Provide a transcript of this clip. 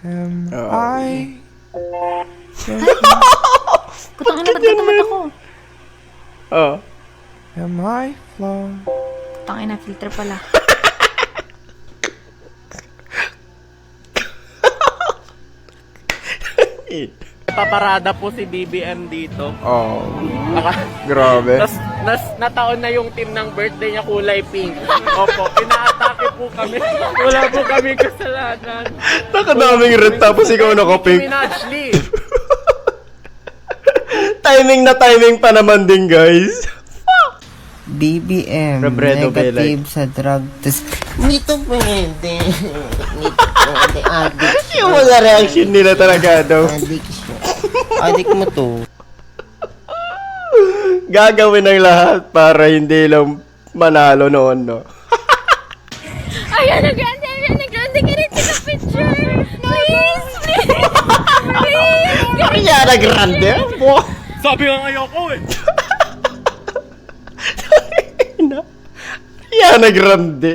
Am I? Putang ina, ba't natamad ako? Oh. Am I flawed? Putang ina, filter pala. Paparada po si BBM dito. Oh, grabe. Nas nataon na yung team ng birthday niya kulay pink. Opo, inaatake po kami. Wala po kami kasalanan. Nakadaming red tapos ikaw naka-pink. Minajli. Timing na timing pa naman din, guys. BBM, Robredo negative sa drug test. Nito pwede. Nito pwede. Addiction. Yung mga reaction nila talaga daw. Addiction. Addict mo to. Gagawin ng lahat para hindi lang manalo noon, no? Ariana Grande, can I take a picture? Please, please. Ariana Grande? Sabi nga ayoko eh. Ariana Grande.